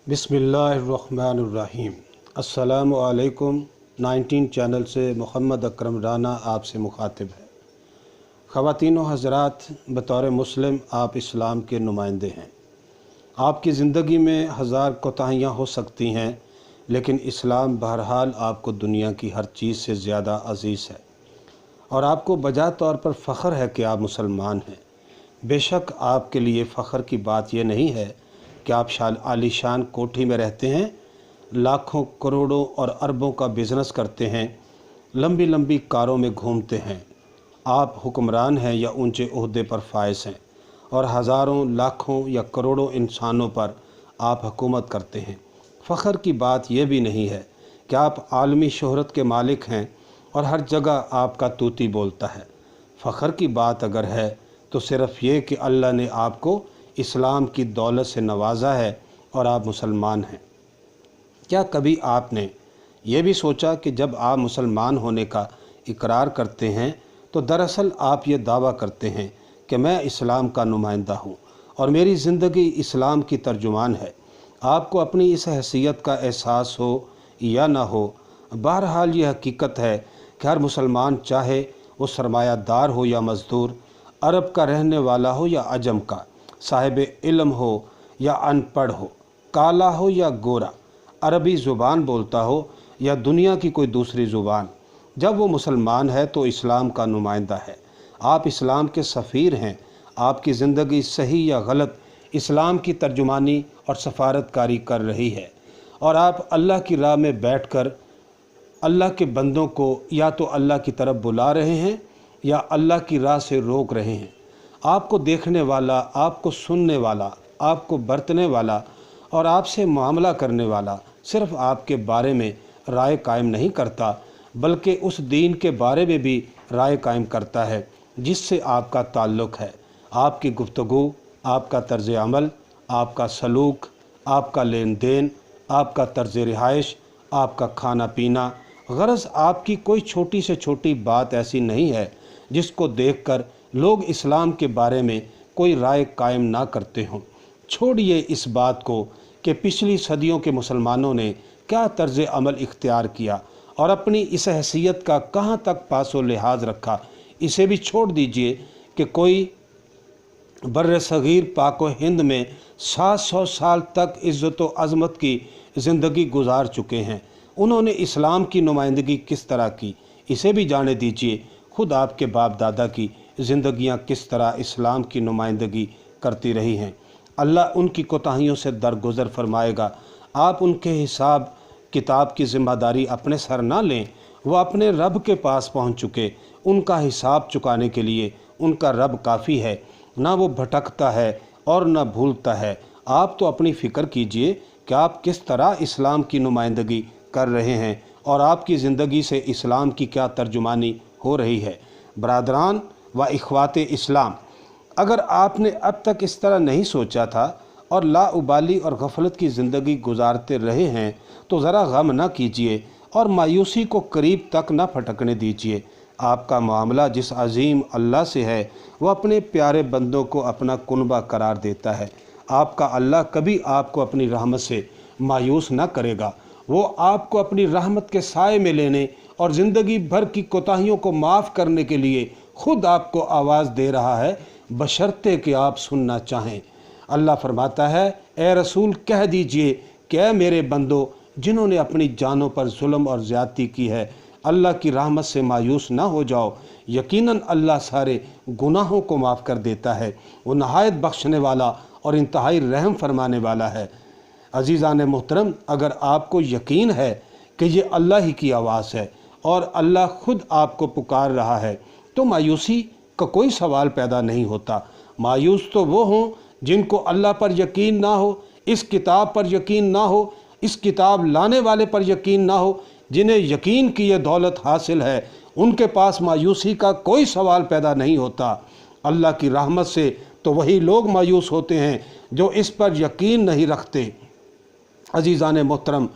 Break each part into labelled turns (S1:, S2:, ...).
S1: बिस्मिल्लाहिर्रहमानिर्रहीम। अस्सलामु अलैकुम। 19 चैनल से मोहम्मद अकरम राना आपसे मुखातिब है। ख़वातीन व हज़रात, बतौर मुस्लिम आप इस्लाम के नुमाइंदे हैं। आपकी ज़िंदगी में हज़ार कोताहियाँ हो सकती हैं, लेकिन इस्लाम बहरहाल आपको दुनिया की हर चीज़ से ज़्यादा अज़ीज़ है और आपको बजा तौर पर फ़ख्र है कि आप मुसलमान हैं। बेशक आपके लिए फ़ख्र की बात यह नहीं है कि आप आलीशान कोठी में रहते हैं, लाखों करोड़ों और अरबों का बिज़नेस करते हैं, लंबी लंबी कारों में घूमते हैं, आप हुक्मरान हैं या ऊंचे ओहदे पर फाइज हैं और हज़ारों लाखों या करोड़ों इंसानों पर आप हुकूमत करते हैं। फ़ख्र की बात यह भी नहीं है कि आप आलमी शोहरत के मालिक हैं और हर जगह आपका तूती बोलता है। फ़ख्र की बात अगर है तो सिर्फ़ ये कि अल्लाह ने आपको इस्लाम की दौलत से नवाजा है और आप मुसलमान हैं। क्या कभी आपने ये भी सोचा कि जब आप मुसलमान होने का इकरार करते हैं तो दरअसल आप ये दावा करते हैं कि मैं इस्लाम का नुमाइंदा हूँ और मेरी ज़िंदगी इस्लाम की तर्जुमान है। आपको अपनी इस हैसियत का एहसास हो या ना हो, बहरहाल ये हकीकत है कि हर मुसलमान, चाहे वो सरमायादार हो या मज़दूर, अरब का रहने वाला हो या अजम का, साहिब इल्म हो या अनपढ़ हो, काला हो या गोरा, अरबी ज़ुबान बोलता हो या दुनिया की कोई दूसरी ज़ुबान, जब वो मुसलमान है तो इस्लाम का नुमाइंदा है। आप इस्लाम के सफ़ीर हैं। आपकी ज़िंदगी सही या गलत इस्लाम की तर्जुमानी और सफारतकारी कर रही है और आप अल्लाह की राह में बैठकर अल्लाह के बंदों को या तो अल्लाह की तरफ बुला रहे हैं या अल्लाह की राह से रोक रहे हैं। आपको देखने वाला, आपको सुनने वाला, आपको बरतने वाला और आपसे मामला करने वाला सिर्फ़ आपके बारे में राय कायम नहीं करता, बल्कि उस दीन के बारे में भी राय कायम करता है जिससे आपका ताल्लुक़ है। आपकी गुफ्तगू, आपका तर्ज़ अमल, आपका सलूक, आपका लेन देन, आपका तर्ज़ रिहाइश, आपका खाना पीना, गरज आपकी कोई छोटी से छोटी बात ऐसी नहीं है जिसको देखकर लोग इस्लाम के बारे में कोई राय कायम ना करते हों। छोड़िए इस बात को कि पिछली सदियों के मुसलमानों ने क्या तर्ज़ अमल इख्तियार किया और अपनी इस हैसियत का कहाँ तक पासो लिहाज रखा। इसे भी छोड़ दीजिए कि कोई बर्र सग़ीर पाक व हिंद में 700 साल तक इज़्ज़त व अज़मत की ज़िंदगी गुजार चुके हैं। उन्होंने इस्लाम की नुमाइंदगी किस तरह की, इसे भी जाने दीजिए। खुद आपके बाप दादा की ज़िंदगियां किस तरह इस्लाम की नुमाइंदगी करती रही हैं। अल्लाह उनकी कोताहियों से दरगुज़र फरमाएगा। आप उनके हिसाब किताब की ज़िम्मेदारी अपने सर ना लें। वो अपने रब के पास पहुंच चुके। उनका हिसाब चुकाने के लिए उनका रब काफ़ी है। ना वो भटकता है और ना भूलता है। आप तो अपनी फ़िक्र कीजिए कि आप किस तरह इस्लाम की नुमाइंदगी कर रहे हैं और आपकी ज़िंदगी से इस्लाम की क्या तर्जुमानी हो रही है। बरादरान व इख़वाते इस्लाम, अगर आपने अब तक इस तरह नहीं सोचा था और लाउबाली और गफलत की ज़िंदगी गुजारते रहे हैं तो ज़रा गम ना कीजिए और मायूसी को करीब तक ना फटकने दीजिए। आपका मामला जिस अजीम अल्लाह से है वह अपने प्यारे बंदों को अपना कुनबा करार देता है। आपका अल्लाह कभी आपको अपनी रहमत से मायूस ना करेगा। वो आपको अपनी रहमत के साए में लेने और ज़िंदगी भर की कोताहियों को माफ़ करने के लिए खुद आपको आवाज़ दे रहा है, बशर्ते कि आप सुनना चाहें। अल्लाह फरमाता है, ए रसूल कह दीजिए कि ऐ मेरे बंदो जिन्होंने अपनी जानों पर जुल्म और ज़्यादती की है, अल्लाह की रहमत से मायूस ना हो जाओ। यकीनन अल्लाह सारे गुनाहों को माफ़ कर देता है। वो नहायत बख्शने वाला और इंतहाई रहम फरमाने वाला है। अज़ीज़ान मोहतरम, अगर आपको यकीन है कि ये अल्लाह ही की आवाज़ है और अल्लाह ख़ुद आपको पुकार रहा है तो मायूसी का कोई सवाल पैदा नहीं होता। मायूस तो वो हों जिनको अल्लाह पर यकीन ना हो, इस किताब पर यकीन ना हो, इस किताब लाने वाले पर यकीन ना हो। जिन्हें यकीन की ये दौलत हासिल है उनके पास मायूसी का कोई सवाल पैदा नहीं होता। अल्लाह की रहमत से तो वही लोग मायूस होते हैं जो इस पर यकीन नहीं रखते। अज़ीज़ान मोहतरम,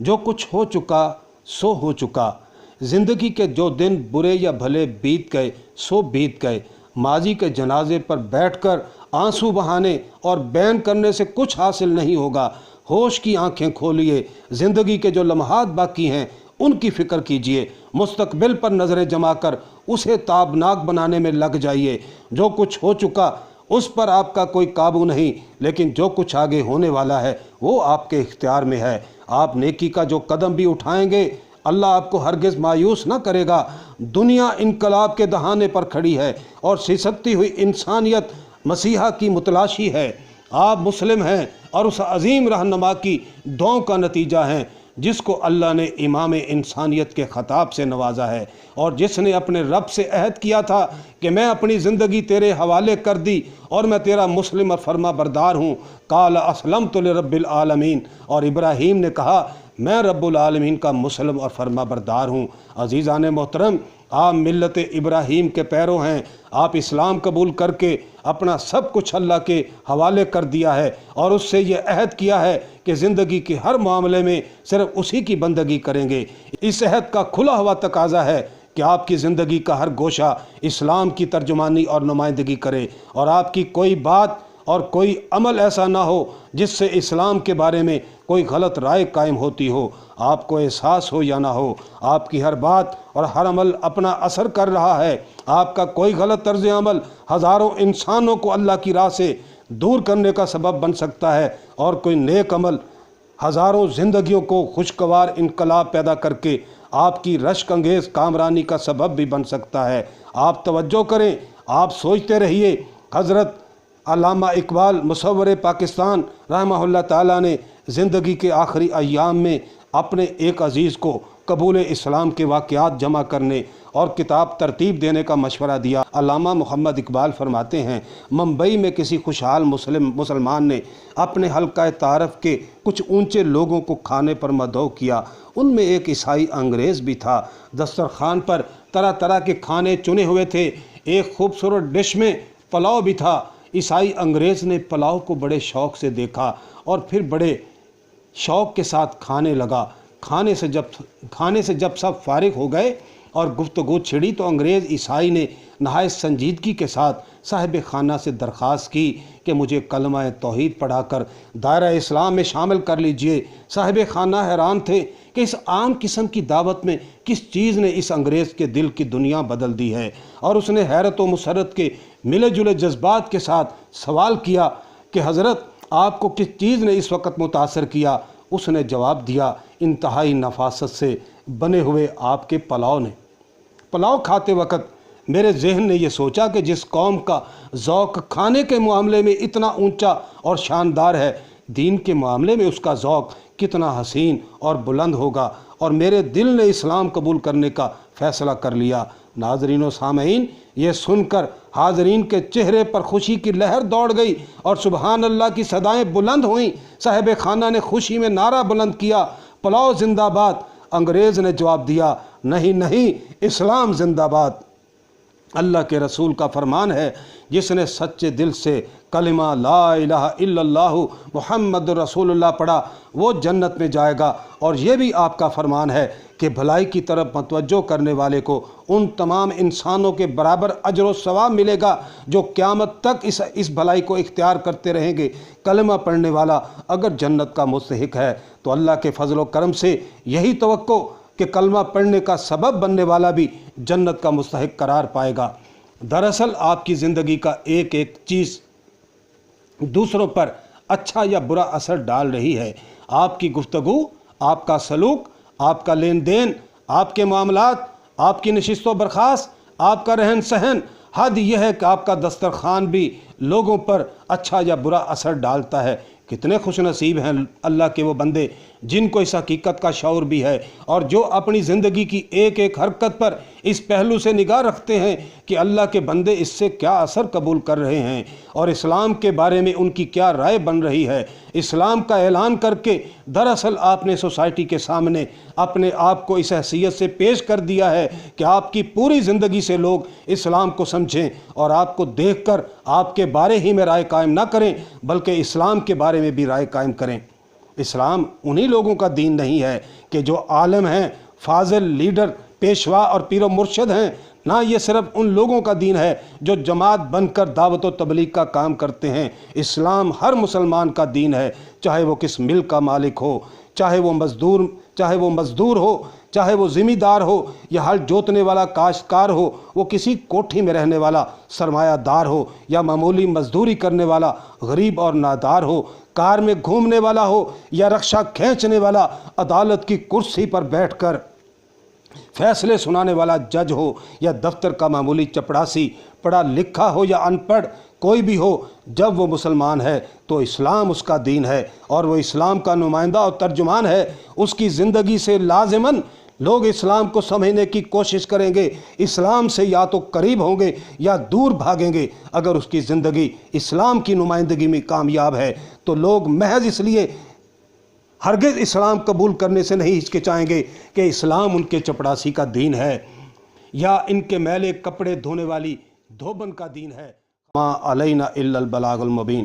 S1: जो कुछ हो चुका सो हो चुका। ज़िंदगी के जो दिन बुरे या भले बीत गए सो बीत गए। माजी के जनाजे पर बैठकर आंसू बहाने और बैन करने से कुछ हासिल नहीं होगा। होश की आंखें खोलिए, ज़िंदगी के जो लम्हात बाकी हैं उनकी फ़िक्र कीजिए, मुस्तकबिल पर नज़रें जमा कर उसे ताबनाक बनाने में लग जाइए। जो कुछ हो चुका उस पर आपका कोई काबू नहीं, लेकिन जो कुछ आगे होने वाला है वो आपके इख्तियार में है। आप नेकी का जो कदम भी उठाएंगे अल्लाह आपको हरगिज़ मायूस ना करेगा। दुनिया इनकलाब के दहाने पर खड़ी है और सिसकती हुई इंसानियत मसीहा की मुतलाशी है। आप मुस्लिम हैं और उस अजीम रहनुमा की दुआओं का नतीजा हैं जिसको अल्लाह ने इमाम इंसानियत के ख़ताब से नवाजा है, और जिसने अपने रब से अहद किया था कि मैं अपनी ज़िंदगी तेरे हवाले कर दी और मैं तेरा मुस्लिम और फर्मा बरदार हूँ। काल असलमतु लिरब्बिल आलमीन, और इब्राहीम ने कहा मैं रब्बुल आलमीन का मुस्लिम और फर्मा बरदार हूँ। अज़ीज़ान मोहतरम, आप मिल्लत इब्राहीम के पैरों हैं। आप इस्लाम कबूल करके अपना सब कुछ अल्लाह के हवाले कर दिया है और उससे ये अहद किया है कि ज़िंदगी के हर मामले में सिर्फ उसी की बंदगी करेंगे। इस अहद का खुला हुआ तकाजा है कि आपकी ज़िंदगी का हर गोशा इस्लाम की तर्जुमानी और नुमाइंदगी करे, और आपकी कोई बात और कोई अमल ऐसा ना हो जिससे इस्लाम के बारे में कोई गलत राय कायम होती हो। आपको एहसास हो या ना हो, आपकी हर बात और हर अमल अपना असर कर रहा है। आपका कोई गलत तर्ज अमल हज़ारों इंसानों को अल्लाह की राह से दूर करने का सबब बन सकता है, और कोई नेक अमल हज़ारों ज़िंदगियों को खुशगवार इनकलाब पैदा करके आपकी रश्क अंगेज़ कामरानी का सबब भी बन सकता है। आप तवज्जो करें, आप सोचते रहिए। हज़रत अल्लामा इकबाल मुसव्वरे पाकिस्तान रहमहुल्लाह ताला ने ज़िंदगी के आखिरी अय्याम में अपने एक अज़ीज़ को कबूल इस्लाम के वाक़यात जमा करने और किताब तरतीब देने का मशवरा दिया। अल्लामा मोहम्मद इकबाल फरमाते हैं, मुंबई में किसी खुशहाल मुसलमान ने अपने हल्का तारफ़ के कुछ ऊंचे लोगों को खाने पर मदऊ किया। उनमें एक ईसाई अंग्रेज़ भी था। दस्तरखान पर तरह तरह के खाने चुने हुए थे। एक खूबसूरत डिश में पुलाव भी था। ईसाई अंग्रेज़ ने पुलाव को बड़े शौक़ से देखा और फिर बड़े शौक़ के साथ खाने लगा। खाने से जब सब फारिग हो गए और गुफ्तगू छिड़ी तो अंग्रेज़ ईसाई ने नहायत संजीदगी के साथ साहिब खाना से दरख्वास्त की कि मुझे कलमा तौहीद पढ़ाकर दायरा इस्लाम में शामिल कर लीजिए। साहिब खाना हैरान थे कि इस आम किस्म की दावत में किस चीज़ ने इस अंग्रेज़ के दिल की दुनिया बदल दी है, और उसने हैरत व मुसरत के मिले जुले जज्बात के साथ सवाल किया कि हज़रत आपको किस चीज़ ने इस वक्त मुतासर किया। उसने जवाब दिया, इंतहाई नफासत से बने हुए आपके पुलाव ने। पुलाव खाते वक्त मेरे जहन ने यह सोचा कि जिस कौम का ज़ौक़ खाने के मामले में इतना ऊंचा और शानदार है, दीन के मामले में उसका ज़ौक़ कितना हसीन और बुलंद होगा, और मेरे दिल ने इस्लाम कबूल करने का फ़ैसला कर लिया। नाज़रीन व सामईन, ये सुनकर हाज़रीन के चेहरे पर खुशी की लहर दौड़ गई और सुबहान अल्लाह की सदाएँ बुलंद हुईं। साहिब खाना ने खुशी में नारा बुलंद किया, पुलाव जिंदाबाद। अंग्रेज़ ने जवाब दिया, नहीं नहीं, इस्लाम जिंदाबाद। अल्लाह के रसूल का फरमान है, जिसने सच्चे दिल से कलिमा ला इलाहा इल्लल्लाहु मुहम्मद रसूलुल्लाह पढ़ा वो जन्नत में जाएगा। और ये भी आपका फरमान है कि भलाई की तरफ मतवज्जो करने वाले को उन तमाम इंसानों के बराबर अजर व सवाब मिलेगा जो क़यामत तक इस भलाई को इख्तियार करते रहेंगे। कलमा पढ़ने वाला अगर जन्नत का मुस्तहिक है तो अल्लाह के फजल व करम से यही तवक्को कि कलमा पढ़ने का सबब बनने वाला भी जन्नत का मुस्तहिक करार पाएगा। दरअसल आपकी ज़िंदगी का एक एक चीज़ दूसरों पर अच्छा या बुरा असर डाल रही है। आपकी गुफ्तगू, आपका सलूक, आपका लेन देन, आपके मामलात, आपकी नशिस्त व बर्खास्त, आपका रहन सहन, हद यह है कि आपका दस्तरखान भी लोगों पर अच्छा या बुरा असर डालता है। कितने खुश नसीब हैं अल्लाह के वो बंदे जिनको इस हकीकत का शऊर भी है और जो अपनी ज़िंदगी की एक एक हरकत पर इस पहलू से निगाह रखते हैं कि अल्लाह के बंदे इससे क्या असर कबूल कर रहे हैं और इस्लाम के बारे में उनकी क्या राय बन रही है। इस्लाम का ऐलान करके दरअसल आपने सोसाइटी के सामने अपने आप को इस हैसियत से पेश कर दिया है कि आपकी पूरी ज़िंदगी से लोग इस्लाम को समझें और आपको देखकर आपके बारे ही में राय कायम ना करें बल्कि इस्लाम के बारे में भी राय कायम करें। इस्लाम उन्हीं लोगों का दीन नहीं है कि जो आलम हैं, फाजिल, लीडर, पेशवा और पीर मुर्शद हैं। نہ یہ صرف ان لوگوں کا دین ہے جو جماعت بن کر دعوت و تبلیغ کا کام کرتے ہیں۔ اسلام ہر مسلمان کا دین ہے، چاہے وہ کس ملک کا مالک ہو، چاہے وہ مزدور ہو، چاہے وہ ذمہ دار ہو یا ہل جوتنے والا کاشتکار ہو، وہ کسی کوٹھی میں رہنے والا سرمایہ دار ہو یا معمولی مزدوری کرنے والا غریب اور نادار ہو، کار میں گھومنے والا ہو یا رکشہ کھینچنے والا، عدالت کی کرسی پر بیٹھ کر فیصلے سنانے والا جج ہو یا دفتر کا معمولی چپڑاسی، پڑھا لکھا ہو یا ان پڑھ، کوئی بھی ہو، جب وہ مسلمان ہے تو اسلام اس کا دین ہے اور وہ اسلام کا نمائندہ اور ترجمان ہے۔ اس کی زندگی سے لازماً لوگ اسلام کو سمجھنے کی کوشش کریں گے، اسلام سے یا تو قریب ہوں گے یا دور بھاگیں گے۔ اگر اس کی زندگی اسلام کی نمائندگی میں کامیاب ہے تو لوگ محض اس لیے ہرگز اسلام قبول کرنے سے نہیں ہچکچائیں گے کہ اسلام ان کے چپڑاسی کا دین ہے یا ان کے میلے کپڑے دھونے والی دھوبن کا دین ہے۔ ما علینا الا البلاغ المبین۔